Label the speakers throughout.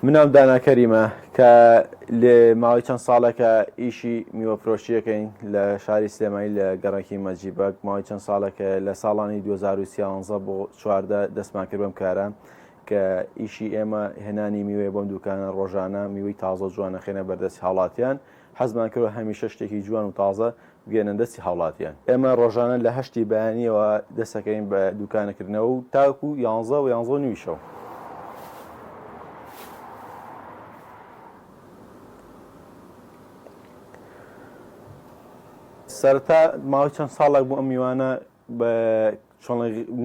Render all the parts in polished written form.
Speaker 1: منام دانا کەریمە کە لێ ماوەی چەند ساڵێکە ئیشی میوەفرۆشیەکەین لە شاری سلێمانی لە گەڕێکی مەجیبەک ماوەی چەند ساڵێکە لە ساڵانی 2013 بۆ 14 دەستمان کرد بەم کارە کە ئیشی ئێمە هێنانی میوێ بۆم دوکانە ڕۆژانە میوەی تازە جوانە خێنە بەردەستی هاوڵاتیان حەزمان کردوە هەمیشە شتێکی جوان و تازە بگێنن دەستی هاوڵاتیان ئێمە ڕۆژانە لە هەشتی بەیانیەوە دەستەکەین بە دوکانەکردنەوە و تاکو 11 و 11 نیویشەوە سەرەتا ماوەی چەند ساڵێک بوو ئەم میوانە بە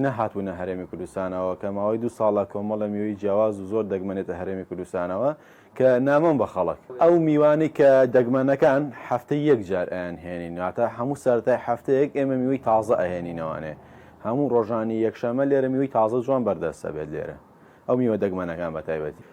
Speaker 1: نەهاتوونە هەرێمی کوردستانەوە کە ماوەی 2 ساڵە کۆمەڵە میوەی جیاواز و زۆر دەگمەنێتە هەرێمی کوردستانەوە کە نامەم بە خەڵک ئەو میوانی کە دەگمەنەکان هەفتەی یەک جار ئەیان هێنین واتە هەموو سەرەتای هەفتەیەک ئێمە میوەی تازە ئەهێنینەوەنێ هەموو ڕۆژانی یەکشەمە لێرە میوەی تازە جوان بەردەستە بێت لێرە ئەو میوە دەگمەنەکان بە تایبەتی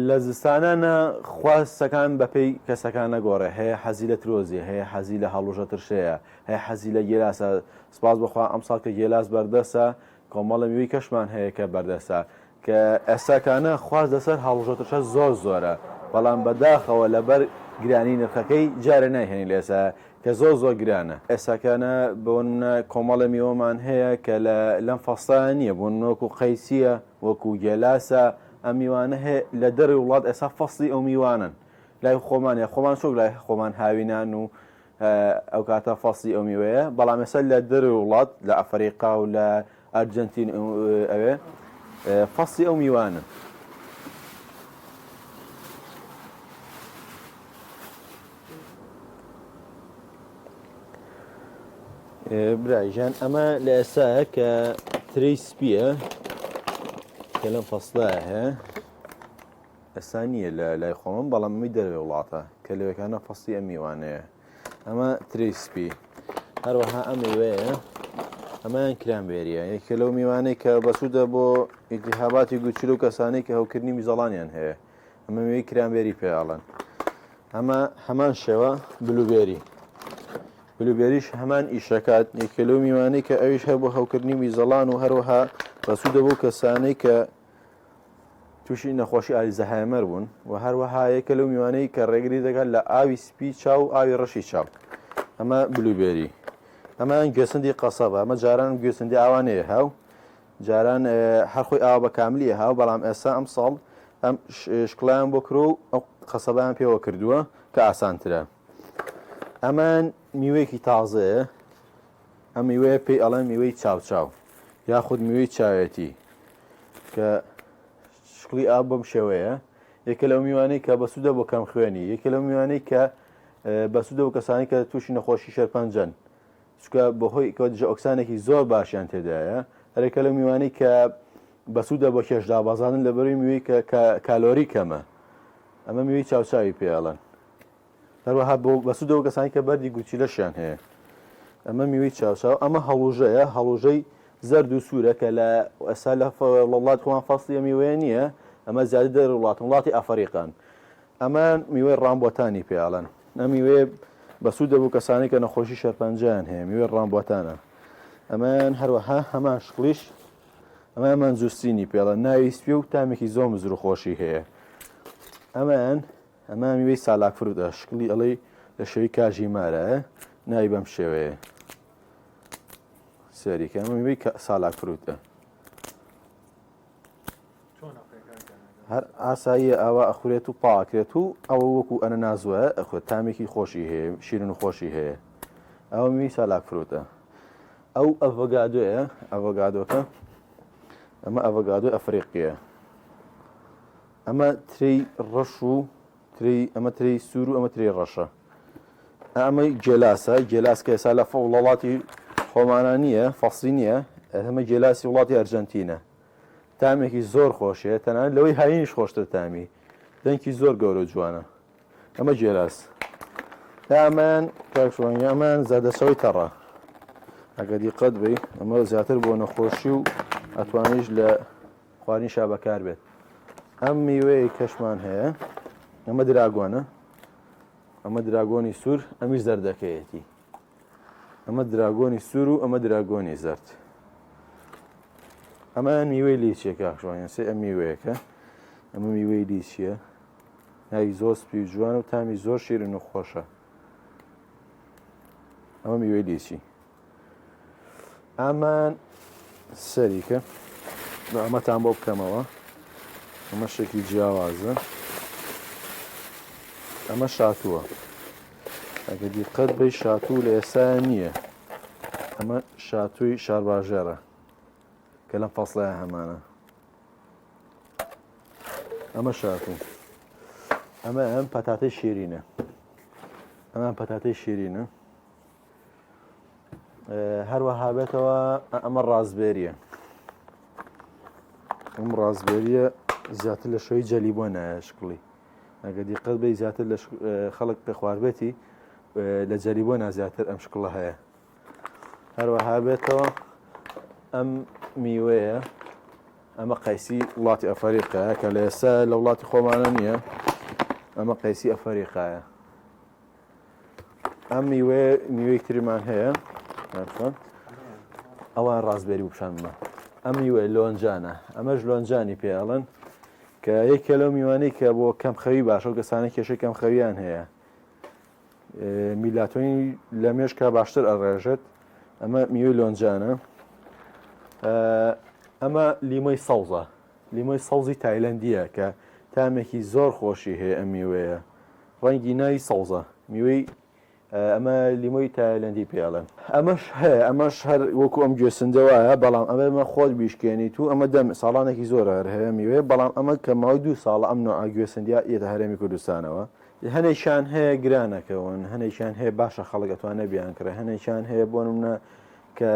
Speaker 1: لە زستانانە خواستەکان بەپێی کەسەکان نەگۆڕێ هەیە حەزی لە ترۆزی هەیە حەزی لە هەڵوژە ترشەیە هەیە حەزی لە گێلاسە سپاس بخوا ئەمساڵ کە گێلاس بەردەسە کۆمەڵە میوەی کەشمان هەیە کە بەردەسە کە ئێستاکانە خواست لەسەر هەڵوژە ترشە زۆر زۆرە بەڵام بەداخەوە لەبەر گرانی نرخەکەی جارە نایهێنی لە ئێستا کە زۆر گرانە ئێستاکانە بۆن کۆمەڵە میوەمان هەیە کە لەم فەستان نییە بۆن وەکو قەیسیە وەکو گێلاسە ئەم میوانە هەیە لە دەری وڵات ئێستا فەسڵی ئەو میوانن لای خۆمانە خۆمان شۆک لای خۆمان هاوینان و ئەو کاتە فەسڵی ئەو میوەیە بەڵام ێستا لە دەری وڵات لە ئەفریقا و لە ئەرجەنتین ئەوێ فەسڵی ئەو میوانن برایژان ئەمە لە ئێستاە کە تری سپیە کە لەم فەسڵایە هەیە ئێستا نییە لە لای خۆمم بەڵام می دەروێ وڵاتە کە لەوەکانە فەسڵی ئەم میوانەیە ئەمە تری سپی هەروەها ئەم میوەیە ئەمەیان کرانبێریە یەکە لەو میوانەی کە بەسوودە بۆ ئیلتیهاباتی گوچلو و کەسانەی کە هەوکردنی میزەڵانیان هەیە ئەمە میوەی کرانبێری پێڵەن ئەمە هەمان شێوە بلوبێری بلوبێریش هەمان ئیشەکات یەکە لەو میوانەی کە ئەویش هەیە بۆ هەوکردنی میزەڵان و هەروەها بەسوودە بۆ کەسانەی کە تووشی نەخۆشی ئالیزەهایمەر بوون و هەروەها یەکە لەو میوانەی کە ڕێگری دەکات لە ئاوی سپی چاو و ئاوی ڕەشی چاو ئەمە بلوبێری ئەمان گوێسەندی قەسەبە ئەمە جاران گوێسەندی ئاوانەیە هاو جاران هەرخۆی ئاوا بە کاملیە هاو بەڵام ئێستا ئەم ساڵ ئەم شکڵیان بۆ کرۆ و ئەو قەسەبیان پێوە کردووە کە ئاسانترە ئەمان میوەیەکی تازەیە ئەم میوەیە پێی ئەڵێن میوەی چاوچاو یاخود میوەی چاوێتی کە شکڵی ئاو بەم شێوەیە یەکە لەو میوانەی کە بەسوودە بۆ کەم خوێنی یەکە لەو میوانەی کە بەسوودە بۆ کەسانی کە تووشی نەخۆشی شەرپەنجەن چکە بەهۆی کۆدژە ئۆکسانێکی زۆر باشیان تێدایە هەرێکە لەو میوانەی کە بەسوودە بۆ کێشدابازانن لە بەروی میوەی کە کالۆری کەمە ئەمە میوەی چاوچاوی پێڵەن هەروەها بۆ بەسوودەوە کەسانی کە بەردی گوچیلەشیان هەیە ئەمە میوەی چاوچاو ئەمە هەڵوژەیە هەڵوژەی زەرد و سوورە کە لە ئێستا لە وڵات خۆیان فەسڵی میوەیە نییە ئەمە زیادە دەر وڵاتی ئەفریقان ئەمە میوەی ڕامبۆتانی پێڵەن ئەم میوەیە بەسوودە بۆ کەسانی کە نەخۆشی شەرپەنجەیان هەیە میوەی ڕامبۆتانە ئەمان هەروەها هەمان شکڵیش ئەمە مەنجوستینی پێڵەن ناوی سپی و تامێکی زۆر مزر و خۆشی هەیە ئەمە میوەی سالاک فرودە شکلی ئەڵێ لە شەوی کاژی مارە ناوی بەم شێوەیە سەریکە ئەمە میوەی سالاک فرودە هەر ئاساییە ئاوا ئەخورێت و پاکرێت و ئەوە وەکو ئەنە نازوە ئەخوێت تامێکی خۆشی هەیە شیرن و خۆشی هەیە ئەوە میوەی سالاک فرودە ئەو ئەڤۆگادۆیە ئەڤۆگادۆکە ئەمە ئەڤۆگادۆی ئەفریقیە ئەمە ترەی ڕەش و ئەمە ترەی سوور و ئەمە ترەی ڕەشە ئەمە گێلاسە گێلاس کە ئێستا لە وڵاتی خۆمانە نییە فەسڵی نییە ئەمە گێلاسی وڵاتی ئەرجەنتینە تامێکی زۆر خۆشیە تەنانەت لەوەی هاوینیش خۆشتر تامی دەنگی زۆر گەورە و جوانە ئەمە گێلاس ئەمان کاکشۆنی ئەمان زەردەچەوەی تەڕە ئەگە دیقەت بی ئەمە زیاتر بۆ نەخۆشی و ئەتوانیش لە خواردنی شا بەکار بێت ئەم میوەیە کەشمان هەیە ئەمە دراگۆنە ئەمە دراگۆنی سوور ئەمی زەردەکەیەتی ئەمە دراگۆنی سوور و ئەمە دراگۆنی زەرد ئەمە میوەی لیچیە کاکشوانیان سێ ئەم میوەیەکە ئەمە میوەی لیچیە ناوی زۆر سپی و جوان و تامی زۆر شیرن و خۆشە ئەمە میوەی لیچی ئەمان سەریکە ئەمەتان بۆ بکەمەوە ئەمە شێکی جیاوازە ئەمە شاتووە ئەگە دیقەت بەی شاتوو لە ئێستا نییە ئەمە شاتووی شارباژێرە کە لەم فەسڵەیە هەمانە ئەمە شاتوو ئەمە ئەم پەتاتەی شیرینە ئەمە پەتاتەی شیرینە هەروەها بێتەوە ئەمە ڕازبێریە ئەم ڕازبێریە زیاتر لە شوی جەلیبۆ نایە شکڵی ئەگە دیقەت بێ زیاتر لە خەڵک پێ خواردبێتی لە جەلیبۆ نازیاتر ئەم شکڵە هەیە هەروەها بێتەوە ئەم میوەیە ئەمە قەیسی وڵاتی ئەفریقایە کە لە ئێستا لە وڵاتی خۆمانە نییە ئەمە قەیسی ئەفریقایە ئەم میوەی تریمان هەیە ئەوان ڕازبێری بپشانمە ئەم میوەی لۆنجانە ئەمەش لۆنجانی پێڵن کە یەکێ لەو میوانەی کە بۆ کەم خەوی باشە و کەسانە کێشەی کەم خەویان هەیە میلاتۆنی لە مێشکە باشتر ئەڕێژێت ئەمە میوەی لۆنجانە ئەمە لیمۆی سەوزە لیمۆی سەوزی تایلەندیە کە تامێکی زۆر خۆشی هەیە ئەم میوەیە ڕەنگی ناوی سەوزە میوەی ئەمە لیمۆی تایلەندی پێڵێن ئەمەش هەیە ئەمەش هەر وەکو ئەم گوێسندەوەیە بەڵام ئەمە خۆت بیشکێنیت و ئەمە دەم ساڵانێکی زۆر هەیە میوەیە بەڵام ئەمە کە ماوەی 2 ساڵە ئەم نوع گوێسندیا ئێتە هەرێمی کوردستانەوە هەنێکیان هەیە گرانەکەون هەنێکیان هەیە باشە خەڵک ئەتوانە بیانکرێ هەنێکیان هەیە بۆ نمونە کە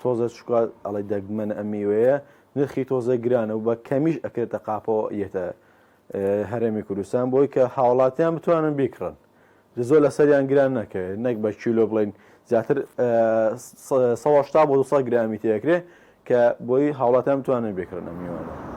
Speaker 1: تۆزە چکات ئەڵی دەگمەنە ئەم میوەیە نرخی تۆزە گرانە و بە کەمیش ئەکرێتە قاپەوە ئێتە هەرێمی کوردستان بۆی کە هاوڵاتیان بتوانن بیکڕن زۆر لە سەریان گران نەکەوێت نەک بە کیلۆ بڵین زیاتر 180 بۆ 200 گرامی تێکرێ کە بۆی هاوڵاتیان بتوانن بیکڕن ئەم میوانە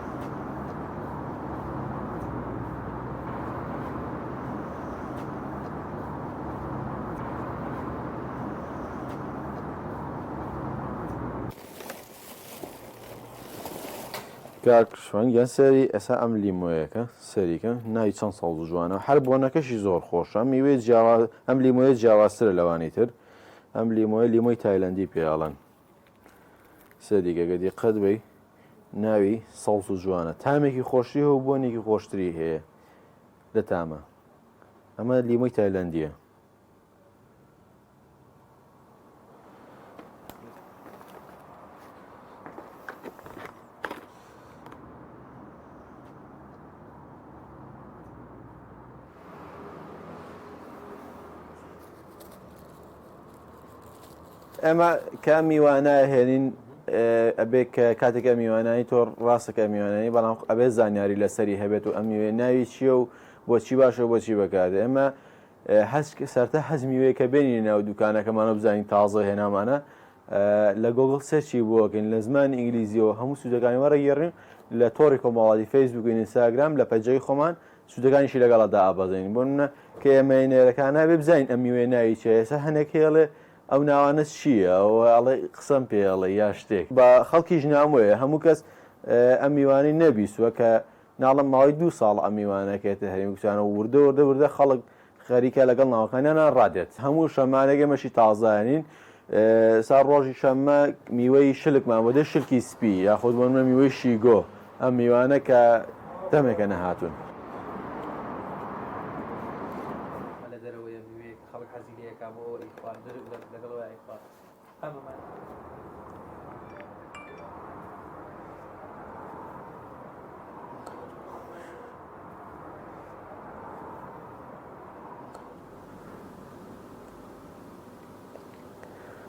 Speaker 1: کاکشوانگیان سەری ئەسا ئەم لیمۆیەکە سەریکە ناوی چەند ساڵ جوانە هەر بۆنەکەشی زۆر خۆشە میوێ ئەم لیمۆیە جیاوازترە لەوانی تر ئەم لیمۆیە لیمۆی تایلەندی پێڵەن سەریکەگە دیقەت بەی ناوی سەوز و جوانە تامێکی خۆشی و بۆنێکی خۆشتری هەیە لە تامە ئەمە لیمۆی تایلەندیە ئەمە کە میوانایە هێنین ئەبێ کە کاتێکە میوانایی تۆ ڕاستەکە میوانایی بەڵام ئەبێ زانیاری لەسەری هەبێت و ئەم میوێ ناوی چییە و بۆچی باشە بۆچی بەکاتێ ئەمە سەرتا حەز میوەیەکە بێنی ناو دوکانەکەمانە بزانین تازە هێنامانە لە گۆگڵ سەرچی بۆکەین لە زمانی ئینگلیزیەوە هەموو سوودەکانی وەرەگێڕین لە تۆڕی کۆمەڵاتی فەیسبوک و ئینستاگرام لە پەجەی خۆمان سوودەکانیشی لەگەڵەدا ئابەزین بۆ منە کە ئێمەینێرەکانە بێ بزانین ئەم میوێ ناوی چێ ئێستا هەنێک هێڵێ ئەو ناوانە چییە ئەو ئەڵێ قسەم پێڵێ یا شتێک بە خەڵکیش نامۆیە هەموو کەس ئەم میوانی نەبیستوە کە ناڵم ماوەی 2 ساڵ ئەم میوانەکەێتە هەرێمی کوردستانە وردە خەڵک خەریکە لەگەڵ ناوەکانیان ڕادێت هەموو شەمانێگە مەشی تازانین سا ڕۆژی شەممە میوەی شلکمان بۆ دە شلکی سپی یاخود بۆ میوەی شیگۆ ئەم میوانە کە دەمێکە نەهاتوون